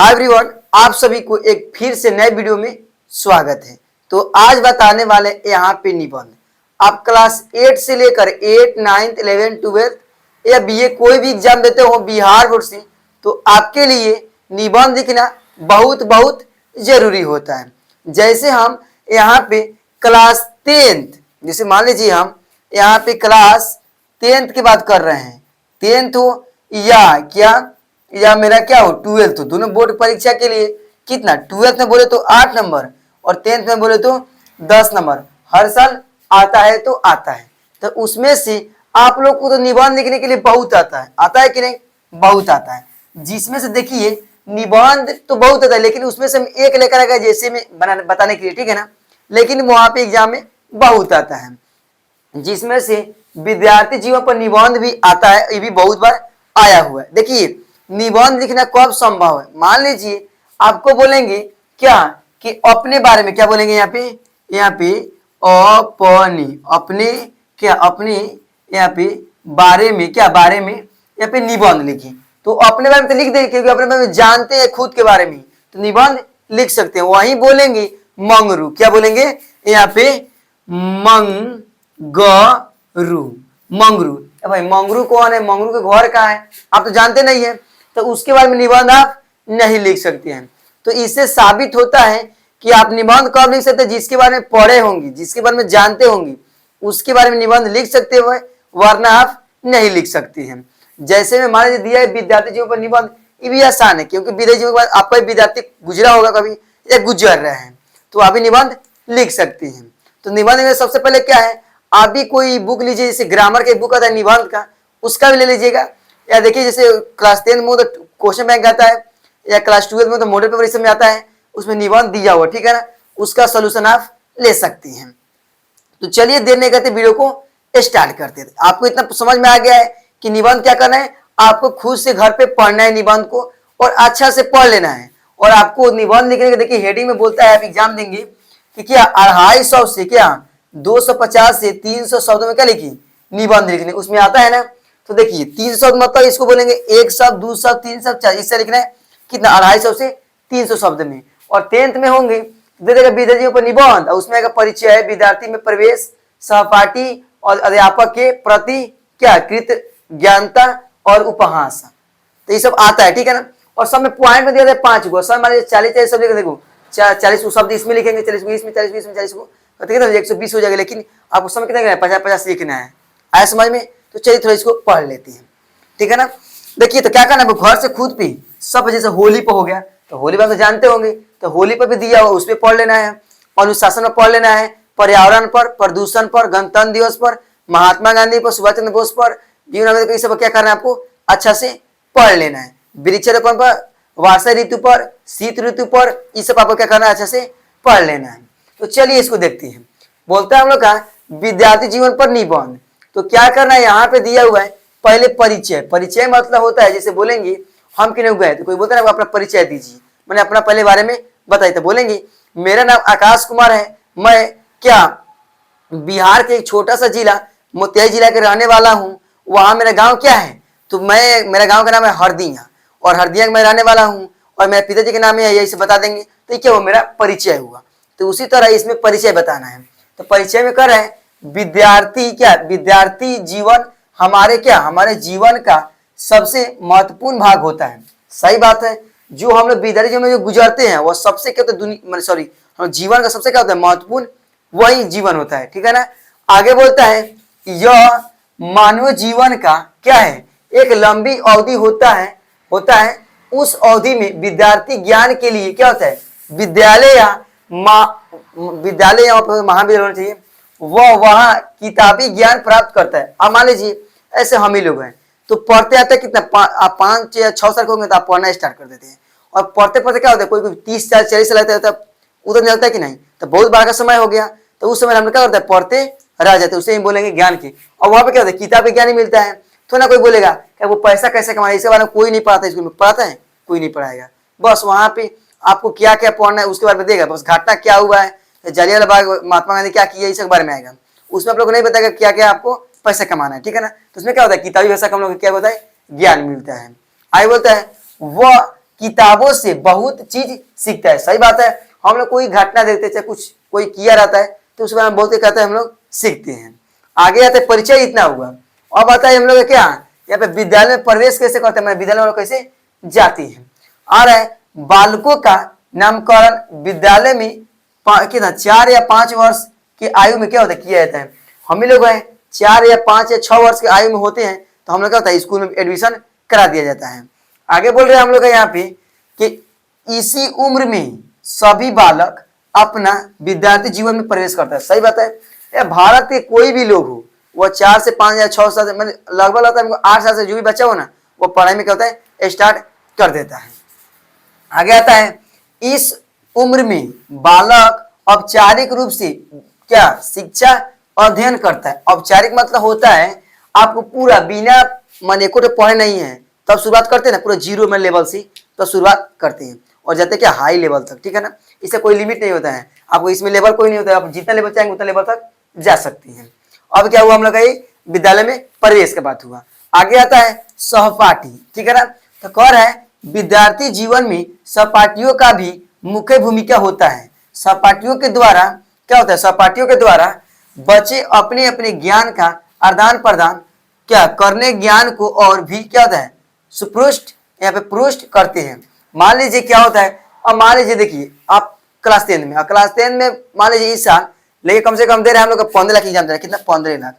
Hi everyone, आप सभी को एक फिर से नए वीडियो में स्वागत है। तो आज बताने वाले यहाँ पे निबंध। आप क्लास 8 से लेकर 8, 9, 11, 12 या बीए कोई भी एग्जाम देते हो बिहार बोर्ड से, तो आपके लिए निबंध लिखना बहुत बहुत जरूरी होता है। जैसे हम यहाँ पे क्लास 10th, जैसे मान लीजिए हम यहाँ पे क्लास 10th की बात कर रहे हैं, 10th हो या मेरा क्या हो 12th हो, दोनों बोर्ड परीक्षा के लिए कितना 12th में बोले तो 8 नंबर और 10th में बोले तो 10 नंबर हर साल आता है। तो आता है तो उसमें से आप लोग को तो निबंध लिखने के लिए बहुत आता है कि नहीं, बहुत आता है। जिसमें से देखिए निबंध तो बहुत आता है, लेकिन उसमें से हम एक लेकर आएगा जैसे में बताने के लिए, ठीक है ना। लेकिन वहां पे एग्जाम में बहुत आता है, जिसमें से विद्यार्थी जीवन पर निबंध भी आता है। ये भी बहुत बार आया हुआ है। देखिए निबंध लिखना कब संभव है, मान लीजिए आपको बोलेंगे क्या कि अपने बारे में, क्या बोलेंगे यहाँ पे अपने यहाँ पे बारे में, क्या बारे में यहाँ पे निबंध लिखिए। तो अपने बारे में तो लिख देंगे क्योंकि अपने बारे में जानते हैं खुद के बारे में, तो निबंध लिख सकते हैं। वहीं बोलेंगे मंगरू, क्या बोलेंगे यहाँ पे मंगरू। भाई मंगरू कौन है, मंगरू के घर कहाँ है, आप तो जानते नहीं है, तो उसके बारे में निबंध आप नहीं लिख सकते हैं। तो इससे साबित होता है कि आप निबंध कब लिख सकते हैं, जिसके बारे में पढ़े होंगे, जिसके बारे में जानते होंगे, उसके बारे में निबंध लिख सकते हो, वरना आप नहीं लिख सकते हैं। जैसे में मान लीजिए दिया है विद्यार्थी जीवन पर निबंध, ये भी आसान है क्योंकि विद्यार्थी जीवन के बाद आपका विद्यार्थी गुजरा होगा कभी या गुजर रहे हैं, तो आप भी निबंध लिख सकते हैं। तो निबंध में सबसे पहले क्या है, आप भी कोई बुक लीजिए, जैसे ग्रामर का बुक आता है निबंध का, उसका भी ले लीजिएगा। या देखिए जैसे क्लास 10 में तो क्वेश्चन बैंक आता है, या क्लास 12 में तो मॉडल पेपर इसमें आता है, उसमें निबंध दिया हुआ, ठीक है ना, उसका सोल्यूशन आप ले सकते हैं। तो चलिए देर नहीं करते, वीडियो को स्टार्ट करते हैं। आपको इतना समझ में आ गया है कि निबंध क्या करना है, आपको खुद से घर पे पढ़ना है निबंध को, और अच्छा से पढ़ लेना है। और आपको निबंध लिखने के, देखिए हेडिंग में बोलता है, आप एग्जाम देंगे कि क्या 250 से क्या 250 से 300 शब्दों में क्या लिखी निबंध लिखने, उसमें आता है ना। तो देखिए 300 शब्द मतलब इसको बोलेंगे एक शब्द, दो शब्द, तीन शब्द, चार, इससे लिखना है कितना 250 से 300 शब्द में। और 10th में होंगे दे देगा विद्यार्थियों पर निबंध, और उसमें परिचय है, विद्यार्थी में प्रवेश, सहपाठी और अध्यापक के प्रति क्या कृत ज्ञानता और उपहास, तो ये सब आता है, ठीक है ना। और सब में पॉइंट में दिया है 5 गो, सब मान लीजिए 40 शब्द लिखे, देखो 40 शब्द इसमें लिखेंगे, 40 इसमें, 40 इसमें, 40 को 120 हो जाएगा। लेकिन आपको समय कितना लिखना है, 50 लिखना है, आया समझ में। तो चलिए थोड़ा इसको पढ़ लेते हैं, ठीक है ना। देखिए तो क्या करना है, घर से खुद भी सब, जैसे होली पर हो गया तो होली पर तो जानते होंगे, तो होली पर भी दिया हुआ उस पर पढ़ लेना है, अनुशासन में पढ़ लेना है, पर्यावरण पर, प्रदूषण पर, गणतंत्र दिवस पर, महात्मा गांधी पर, सुभाष चंद्र बोस पर, ये सब क्या करना है, आपको अच्छा से पढ़ लेना है। वृक्षारोपण पर, वर्षा ऋतु पर, शीत ऋतु पर, ये सब आपको क्या करना है, अच्छा से पढ़ लेना है। तो चलिए इसको देखते हैं। बोलता है हम लोग का विद्यार्थी जीवन पर निबंध। तो क्या करना है, यहाँ पे दिया हुआ है पहले परिचय। परिचय मतलब होता है, जैसे बोलेंगे हम किन्हें गए, तो कोई बोलता है ना अपना परिचय दीजिए, मैंने अपना पहले बारे में बताइए। तो बोलेंगे मेरा नाम आकाश कुमार है, मैं क्या बिहार के एक छोटा सा जिला मोतिहारी जिला के रहने वाला हूँ। वहां मेरा गांव क्या है, तो मेरा गांव का नाम है हरदिया, और हरदिया में रहने वाला हूँ, और मेरे पिताजी के नाम है, यही से बता देंगे। तो क्या वो मेरा परिचय हुआ। तो उसी तरह इसमें परिचय बताना है। तो परिचय में कर रहे हैं विद्यार्थी, क्या विद्यार्थी जीवन हमारे जीवन का सबसे महत्वपूर्ण भाग होता है। सही बात है, जो हम लोग विद्यार्थी जीवन में जो गुजरते हैं वो सबसे क्या होता है, हम जीवन का सबसे क्या होता है महत्वपूर्ण, वही जीवन होता है, ठीक है ना। आगे बोलता है यह मानव जीवन का क्या है, एक लंबी अवधि होता है। उस अवधि में विद्यार्थी ज्ञान के लिए क्या होता है, विद्यालय या महाविद्यालय होना चाहिए, वह वहां किताबी ज्ञान प्राप्त करता है। अब मान लीजिए ऐसे हम ही लोग हैं, तो पढ़ते आते कितना 5 या 6 साल के होंगे तो आप पढ़ना स्टार्ट कर देते हैं, और पढ़ते पढ़ते क्या होता है, कोई 30 साल 40 साल रहता है, उधर चलता है कि नहीं, तो बहुत बड़ा का समय हो गया। तो उस समय हम क्या करते हैं, पढ़ते रह जाते हैं, उसे ही बोलेंगे ज्ञान की। और वहां पे क्या होता है, किताबी ज्ञान ही मिलता है। तो ना कोई बोलेगा कि वो पैसा कैसे कमाए, इसके बारे में कोई नहीं पढ़ाता, स्कूल में पढ़ाता है कोई नहीं पढ़ाएगा। बस वहां पे आपको क्या क्या पढ़ना है उसके बारे में देगा, बस घटना क्या हुआ है, जलियांवाला बाग, महात्मा गांधी क्या किया, इस बारे में आएगा। उसमें आप लोग को नहीं बताएगा क्या क्या आपको पैसा कमाना है, ठीक है ना। तो उसमें क्या होता है, किताबी भाषा का हम लोग क्या होता है, ज्ञान मिलता है। आगे बोलता है वह किताबों से बहुत चीज सीखता है। सही बात है, हम लोग कोई घटना देखते हैं, चाहे कुछ कोई किया रहता है तो उसके बारे में बोलते कहते हैं हम लोग सीखते हैं। आगे आते परिचय इतना हुआ। अब आता है हम लोग क्या यहाँ पे विद्यालय में प्रवेश कैसे करते हैं, विद्यालय में कैसे जाती है। आ रहा है बालकों का नामकरण विद्यालय में कितना 4 या 5 वर्ष की आयु में क्या होता है किया जाता है। हम ही लोग हैं 4 या 5 या 6 वर्ष की आयु में होते हैं तो हम लोग क्या होता है स्कूल में एडमिशन करा दिया जाता है। आगे बोल रहे हैं हम लोग यहाँ पे कि इसी उम्र में सभी बालक अपना विद्यार्थी जीवन में प्रवेश करता है। सही बात है, भारत के कोई भी लोग हो वो 4 से 5 या 6 साल लगभग लगता है 8 साल से जो भी बच्चा हो ना वो पढ़ाई में क्या होता है स्टार्ट कर देता है। आगे आता है इस उम्र में बालक औपचारिक रूप से क्या शिक्षा अध्ययन करता है। औपचारिक मतलब होता है आपको पूरा बिना माने को पढ़े नहीं है तब शुरुआत करते हैं ना, पूरा जीरो में लेवल से तो शुरुआत करते हैं और जाते हैं क्या हाई लेवल तक। ठीक है ना, इससे कोई लिमिट नहीं होता है, आपको इसमें लेवल कोई नहीं होता है, आप जितना लेवल चाहेंगे उतना लेवल तक जा सकते हैं। अब क्या हुआ हम लोग का विद्यालय में प्रवेश का बात हुआ। आगे आता है सहपाठी। ठीक है ना, तो कह रहा है विद्यार्थी जीवन में सहपाठियों का भी मुख्य भूमिका होता है। सहपाठियों के द्वारा क्या होता है, सहपाठियों के द्वारा बच्चे अपने अपने ज्ञान का आदान प्रदान क्या करने ज्ञान को और भी क्या होता है सुपृष्ट यहाँ पे पृष्ठ करते हैं। मान लीजिए क्या होता है, अब मान लीजिए देखिए आप क्लास 10 में, क्लास 10 में मान लीजिए इस साल लेकिन कम से कम दे रहे हैं हम लोग 15 लाख एग्जाम दे रहे हैं। कितना 15 लाख,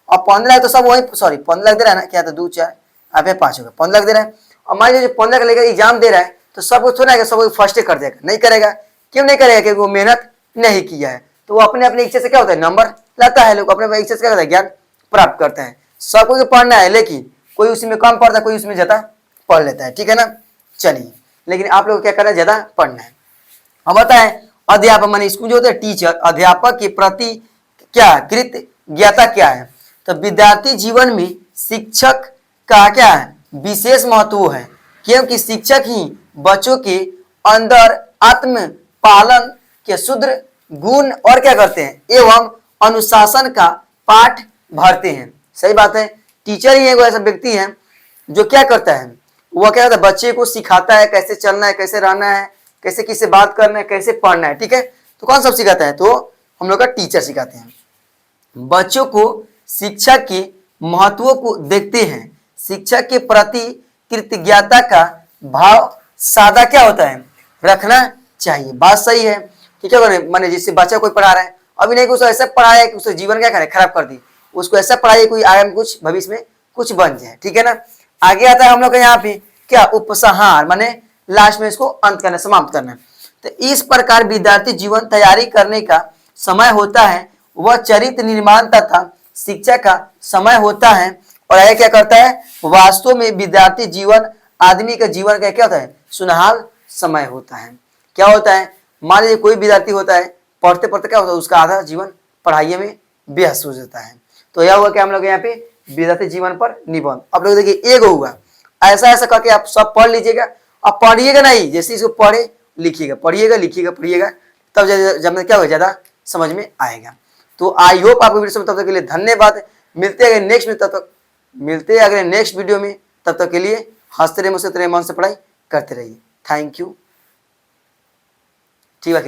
और 15 लाख तो सब वही 15 लाख दे रहा है ना, क्या था 2 4 आप 5 होगा 15 लाख दे रहा है। और मान लीजिए 15 लाख लेकर एग्जाम दे रहा है तो सबको थोड़ा है सब फर्स्ट कर देगा, नहीं करेगा। क्यों नहीं करेगा, क्योंकि वो मेहनत नहीं किया है। तो वो अपने अपने इच्छा से क्या होता है नंबर लाता है, लोग अपने इच्छा से क्या होता है ज्ञान प्राप्त करता है। सबको पढ़ना है लेकिन कोई उसमें कम पढ़ता है, कोई उसमें ज्यादा पढ़ लेता है। ठीक है ना, चलिए लेकिन आप लोग क्या करना है ज्यादा पढ़ना है। हम बताएं अध्यापक माने स्कूल जो होते हैं टीचर, अध्यापक के प्रति क्या कृतज्ञता क्या है। तो विद्यार्थी जीवन में शिक्षक का क्या है विशेष महत्व है, क्योंकि शिक्षक ही बच्चों के अंदर आत्म पालन के शुद्र गुण और क्या करते हैं एवं अनुशासन का पाठ भरते हैं। सही बात है, टीचर ही एक ऐसा व्यक्ति है जो क्या करता है, वह क्या करता है बच्चे को सिखाता है कैसे चलना है, कैसे रहना है, कैसे किससे बात करना है, कैसे पढ़ना है। ठीक है, तो कौन सब सिखाता है, तो हम लोग का टीचर सिखाते हैं। बच्चों को शिक्षा के महत्व को देखते हैं, शिक्षा के प्रति कृतज्ञता का भाव सादा क्या होता है रखना चाहिए। बात सही है कि क्या करें माने जिससे बच्चा कोई पढ़ा रहा है अभी नहीं उसको ऐसा पढ़ाया कि उसका जीवन क्या करे खराब कर दी, उसको ऐसा पढ़ाइए कोई आगे में कुछ भविष्य में कुछ बन जाए। ठीक है ना, आगे आता है हम लोग का यहाँ पे क्या उपसंहार माने लास्ट में इसको अंत करना समाप्त करना। तो इस प्रकार विद्यार्थी जीवन तैयारी करने का समय होता है, वह चरित्र निर्माण तथा शिक्षा का समय होता है। और यह क्या करता है वास्तव में विद्यार्थी जीवन आदमी का जीवन का क्या होता है सुनहल समय होता है। क्या होता है मान लीजिए कोई विद्यार्थी होता है पढ़ते पढ़ते क्या होता है उसका आधा जीवन पढ़ाई में व्यस्त हो जाता है। तो यह हुआ कि हम लोग यहाँ पे विद्यार्थी जीवन पर निबंध। आप लोग देखिए एक होगा ऐसा ऐसा करके आप सब पढ़ लीजिएगा, अब पढ़िएगा नहीं जैसे इसको पढ़े लिखिएगा, पढ़िएगा लिखिएगा पढ़िएगा, तब जब क्या होगा ज्यादा समझ में आएगा। तो आई होप आपको वीडियो तब तक के लिए धन्यवाद। मिलते हैं अगर नेक्स्ट में, तब तक मिलते हैं अगर नेक्स्ट वीडियो में, तब तक के लिए हंसते रहे मुझसे मन से पढ़ाई करते रहिए। Thank you. ठीक है।